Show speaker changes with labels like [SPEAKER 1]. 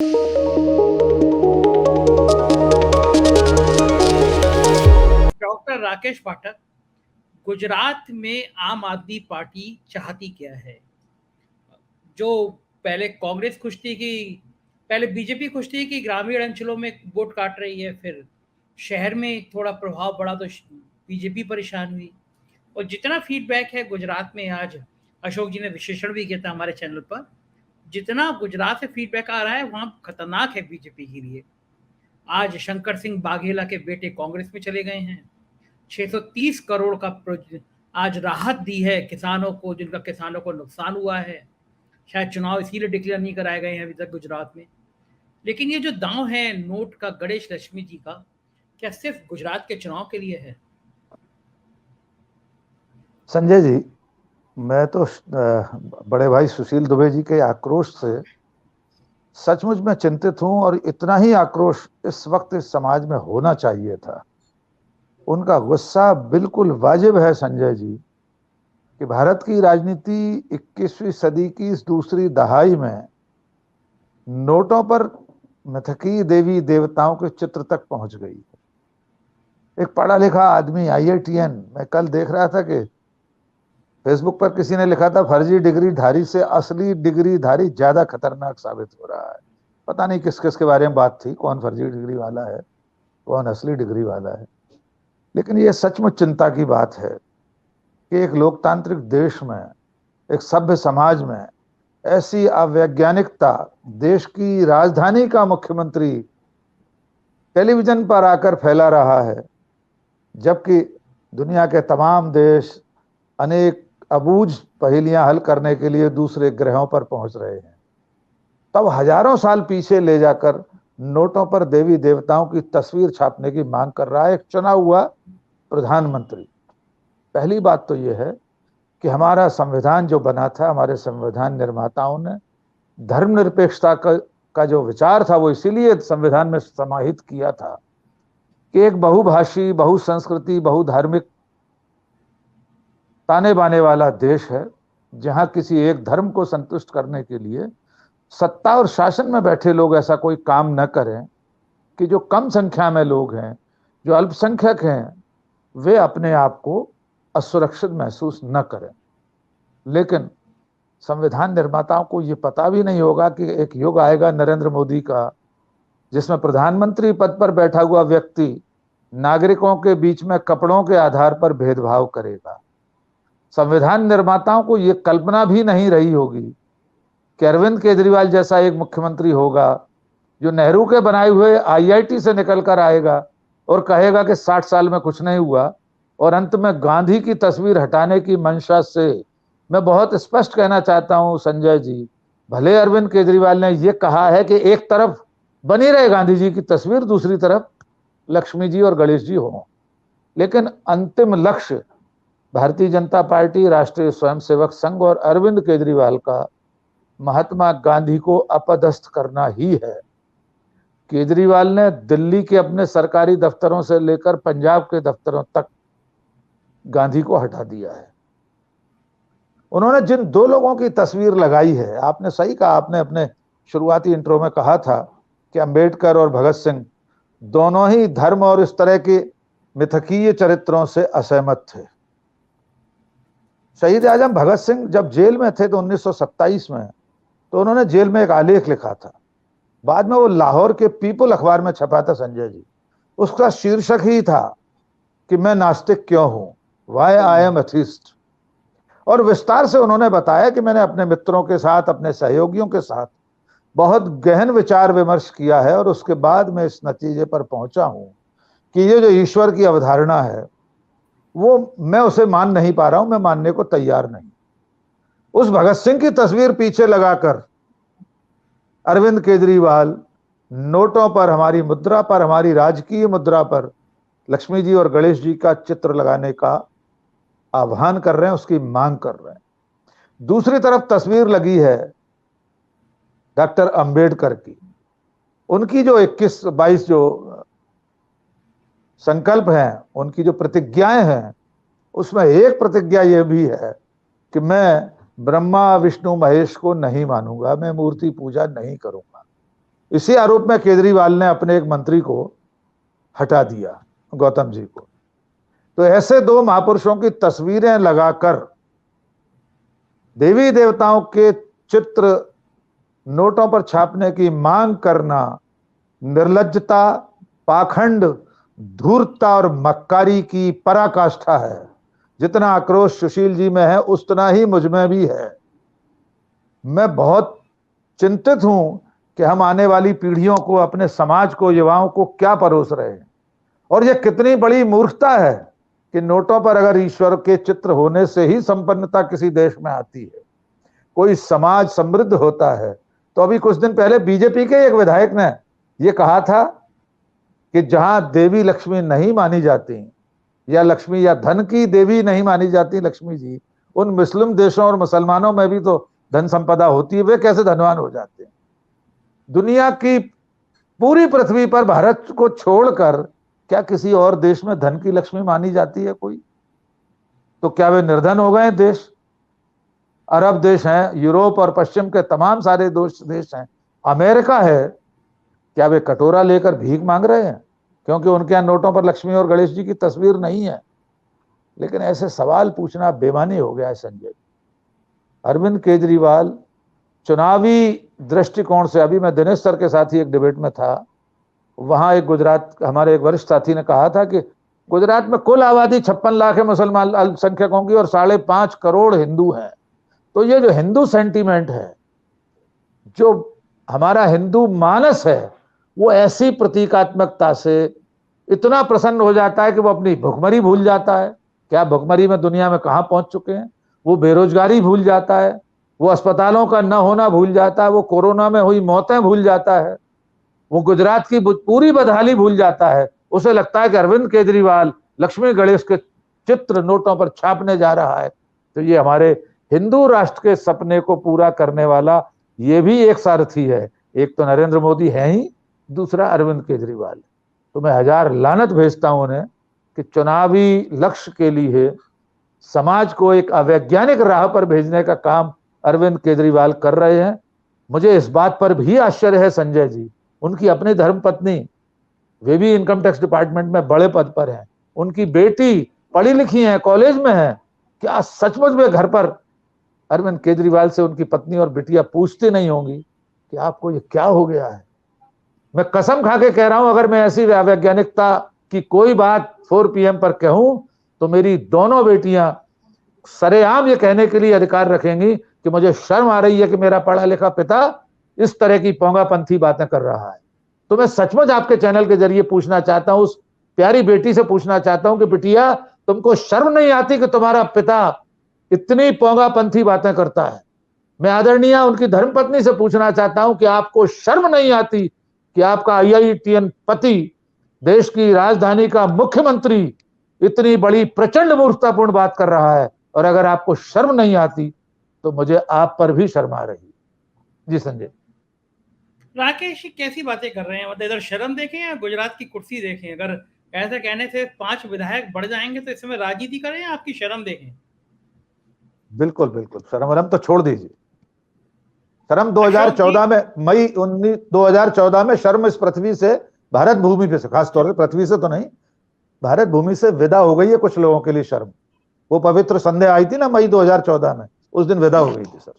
[SPEAKER 1] Doctor Rakesh पाठक, गुजरात में आम आदमी पार्टी चाहती क्या है? जो पहले कांग्रेस खुश थी कि पहले बीजेपी खुश थी कि ग्रामीण अंचलों में वोट काट रही है, फिर शहर में थोड़ा प्रभाव बढ़ा तो बीजेपी परेशान हुई। और जितना फीडबैक है गुजरात में, आज अशोक जी ने विश्लेषण भी किया था हमारे चैनल पर, जितना गुजरात से फीडबैक आ रहा है वहाँ खतरनाक है बीजेपी के लिए। आज शंकर सिंह बाघेला के बेटे कांग्रेस में चले गए हैं। 630 करोड़ का आज राहत दी है किसानों को, जिनका किसानों को नुकसान हुआ है। शायद चुनाव इसीलिए डिक्लेयर नहीं कराए गए हैं अभी तक गुजरात में। लेकिन ये जो दांव है नोट का गणेश लक्ष्मी जी का, क्या सिर्फ गुजरात के चुनाव के लिए है?
[SPEAKER 2] संजय जी, मैं तो बड़े भाई सुशील दुबे जी के आक्रोश से सचमुच में चिंतित हूं, और इतना ही आक्रोश इस वक्त इस समाज में होना चाहिए था। उनका गुस्सा बिल्कुल वाजिब है संजय जी, कि भारत की राजनीति 21वीं सदी की इस दूसरी दहाई में नोटों पर मिथकी देवी देवताओं के चित्र तक पहुंच गई। एक पढ़ा लिखा आदमी IITN, मैं कल देख रहा था कि फेसबुक पर किसी ने लिखा था, फर्जी डिग्री धारी से असली डिग्री धारी ज्यादा खतरनाक साबित हो रहा है। पता नहीं किस किस के बारे में बात थी, कौन फर्जी डिग्री वाला है, कौन असली डिग्री वाला है। लेकिन यह सचमुच चिंता की बात है कि एक लोकतांत्रिक देश में, एक सभ्य समाज में ऐसी अवैज्ञानिकता, देश की राजधानी का मुख्यमंत्री टेलीविजन पर आकर फैला रहा है, जबकि दुनिया के तमाम देश अनेक अबूझ पहेलियां हल करने के लिए दूसरे ग्रहों पर पहुंच रहे हैं। तब हजारों साल पीछे ले जाकर नोटों पर देवी देवताओं की तस्वीर छापने की मांग कर रहा है एक चुना हुआ प्रधानमंत्री। पहली बात तो यह है कि हमारा संविधान जो बना था, हमारे संविधान निर्माताओं ने धर्मनिरपेक्षता का जो विचार था, वो इसीलिए संविधान में समाहित किया था कि एक बहुभाषी, बहुसंस्कृति, बहुधार्मिक, ताने बाने वाला देश है, जहां किसी एक धर्म को संतुष्ट करने के लिए सत्ता और शासन में बैठे लोग ऐसा कोई काम न करें कि जो कम संख्या में लोग हैं, जो अल्पसंख्यक हैं, वे अपने आप को असुरक्षित महसूस न करें। लेकिन संविधान निर्माताओं को यह पता भी नहीं होगा कि एक युग आएगा नरेंद्र मोदी का, जिसमें प्रधानमंत्री पद पर बैठा हुआ व्यक्ति नागरिकों के बीच में कपड़ों के आधार पर भेदभाव करेगा। संविधान निर्माताओं को यह कल्पना भी नहीं रही होगी कि अरविंद केजरीवाल जैसा एक मुख्यमंत्री होगा, जो नेहरू के बनाए हुए IIT से निकलकर आएगा और कहेगा कि 60 साल में कुछ नहीं हुआ, और अंत में गांधी की तस्वीर हटाने की मंशा से मैं बहुत स्पष्ट कहना चाहता हूं संजय जी, भले अरविंद केजरीवाल ने यह कहा है कि एक तरफ बनी रहे गांधी जी की तस्वीर, दूसरी तरफ लक्ष्मी जी और गणेश जी हों, लेकिन अंतिम लक्ष्य भारतीय जनता पार्टी, राष्ट्रीय स्वयंसेवक संघ और अरविंद केजरीवाल का महात्मा गांधी को अपदस्थ करना ही है। केजरीवाल ने दिल्ली के अपने सरकारी दफ्तरों से लेकर पंजाब के दफ्तरों तक गांधी को हटा दिया है। उन्होंने जिन दो लोगों की तस्वीर लगाई है, आपने सही कहा, आपने अपने शुरुआती इंट्रो में कहा था कि अंबेडकर और भगत सिंह दोनों ही धर्म और इस तरह के मिथकीय चरित्रों से असहमत थे। शहीद आजम भगत सिंह जब जेल में थे तो 1927 में, तो उन्होंने जेल में एक आलेख लिखा था, बाद में वो लाहौर के पीपल अखबार में छपा था संजय जी। उसका शीर्षक ही था कि मैं नास्तिक क्यों हूं, वाई आई एम एथिस्ट। और विस्तार से उन्होंने बताया कि मैंने अपने मित्रों के साथ, अपने सहयोगियों के साथ बहुत गहन विचार विमर्श किया है, और उसके बाद मैं इस नतीजे पर पहुंचा हूं कि ये जो ईश्वर की अवधारणा है, वो मैं उसे मान नहीं पा रहा हूं, मैं मानने को तैयार नहीं। उस भगत सिंह की तस्वीर पीछे लगाकर अरविंद केजरीवाल नोटों पर, हमारी मुद्रा पर, हमारी राजकीय मुद्रा पर लक्ष्मी जी और गणेश जी का चित्र लगाने का आह्वान कर रहे हैं, उसकी मांग कर रहे हैं। दूसरी तरफ तस्वीर लगी है डॉक्टर अंबेडकर की। उनकी जो 21-22 जो संकल्प हैं, उनकी जो प्रतिज्ञाएं हैं, उसमें एक प्रतिज्ञा यह भी है कि मैं ब्रह्मा विष्णु महेश को नहीं मानूंगा, मैं मूर्ति पूजा नहीं करूंगा। इसी आरोप में केजरीवाल ने अपने एक मंत्री को हटा दिया, गौतम जी को। तो ऐसे दो महापुरुषों की तस्वीरें लगाकर देवी देवताओं के चित्र नोटों पर छापने की मांग करना निर्लज्जता, पाखंड, धूर्तता और मक्कारी की पराकाष्ठा है। जितना आक्रोश सुशील जी में है उतना ही मुझ में भी है। मैं बहुत चिंतित हूं कि हम आने वाली पीढ़ियों को, अपने समाज को, युवाओं को क्या परोस रहे हैं। और यह कितनी बड़ी मूर्खता है कि नोटों पर अगर ईश्वर के चित्र होने से ही संपन्नता किसी देश में आती है, कोई समाज समृद्ध होता है। तो अभी कुछ दिन पहले बीजेपी के एक विधायक ने यह कहा था कि जहां देवी लक्ष्मी नहीं मानी जाती, या लक्ष्मी या धन की देवी नहीं मानी जाती लक्ष्मी जी, उन मुस्लिम देशों और मुसलमानों में भी तो धन संपदा होती है, वे कैसे धनवान हो जाते हैं। दुनिया की पूरी पृथ्वी पर भारत को छोड़कर क्या किसी और देश में धन की लक्ष्मी मानी जाती है कोई? तो क्या वे निर्धन हो गए देश? अरब देश हैं, यूरोप और पश्चिम के तमाम सारे देश हैं, अमेरिका है, क्या वे कटोरा लेकर भीख मांग रहे हैं क्योंकि उनके यहां नोटों पर लक्ष्मी और गणेश जी की तस्वीर नहीं है? लेकिन ऐसे सवाल पूछना बेमानी हो गया है संजय। अरविंद केजरीवाल चुनावी दृष्टिकोण से, अभी मैं दिनेश सर के साथ ही एक डिबेट में था, वहां एक गुजरात हमारे एक वरिष्ठ साथी ने कहा था कि गुजरात में कुल आबादी 56 लाख है मुसलमान अल्पसंख्यकों की और 5.5 करोड़ हिंदू हैं। तो ये जो हिंदू सेंटीमेंट है, जो हमारा हिंदू मानस है, वो ऐसी प्रतीकात्मकता से इतना प्रसन्न हो जाता है कि वो अपनी भुखमरी भूल जाता है। क्या भुखमरी में दुनिया में कहां पहुंच चुके हैं? वो बेरोजगारी भूल जाता है, वो अस्पतालों का न होना भूल जाता है, वो कोरोना में हुई मौतें भूल जाता है, वो गुजरात की पूरी बदहाली भूल जाता है। उसे लगता है कि अरविंद केजरीवाल लक्ष्मी गणेश के चित्र नोटों पर छापने जा रहा है। तो ये हमारे हिंदू राष्ट्र के सपने को पूरा करने वाला ये भी एक सारथी है। एक तो नरेंद्र मोदी है ही, दूसरा अरविंद केजरीवाल। तो मैं हजार लानत भेजता हूं उन्हें कि चुनावी लक्ष्य के लिए समाज को एक अवैज्ञानिक राह पर भेजने का काम अरविंद केजरीवाल कर रहे हैं। मुझे इस बात पर भी आश्चर्य है संजय जी, उनकी अपनी धर्मपत्नी, वे भी इनकम टैक्स डिपार्टमेंट में बड़े पद पर हैं, उनकी बेटी पढ़ी लिखी है, कॉलेज में है। क्या सचमुच में घर पर अरविंद केजरीवाल से उनकी पत्नी और बेटियां पूछती नहीं होंगी कि आपको ये क्या हो गया है? मैं कसम खा के कह रहा हूं, अगर मैं ऐसी वैज्ञानिकता की कोई बात 4 PM पर कहूं तो मेरी दोनों बेटियां सरेआम ये कहने के लिए अधिकार रखेंगी कि मुझे शर्म आ रही है कि मेरा पढ़ा लिखा पिता इस तरह की पोंगापंथी बातें कर रहा है। तो मैं सचमुच आपके चैनल के जरिए पूछना चाहता हूं, उस प्यारी बेटी से पूछना चाहता हूं कि बिटिया, तुमको शर्म नहीं आती कि तुम्हारा पिता इतनी पोंगापंथी बातें करता है? मैं आदरणीय उनकी धर्मपत्नी से पूछना चाहता हूं कि आपको शर्म नहीं आती कि आपका IITN पति, देश की राजधानी का मुख्यमंत्री, इतनी बड़ी प्रचंड मूर्खतापूर्ण बात कर रहा है? और अगर आपको शर्म नहीं आती तो मुझे आप पर भी शर्म आ रही। जी संजय।
[SPEAKER 1] राकेश कैसी बातें कर रहे हैं? मतलब इधर शर्म देखें या गुजरात की कुर्सी देखें? अगर ऐसे कहने से 5 विधायक बढ़ जाएंगे तो इस समय राजनीति करें या आपकी शर्म देखें?
[SPEAKER 2] बिल्कुल बिल्कुल, शर्म तो छोड़ दीजिए। शर्म 2014 में, मई 2014 में शर्म इस पृथ्वी से, भारत भूमि पे से, खासतौर से पृथ्वी से तो नहीं, भारत भूमि से विदा हो गई है कुछ लोगों के लिए शर्म। वो पवित्र संध्या आई थी ना मई 2014 में, उस दिन विदा हो गई थी सर।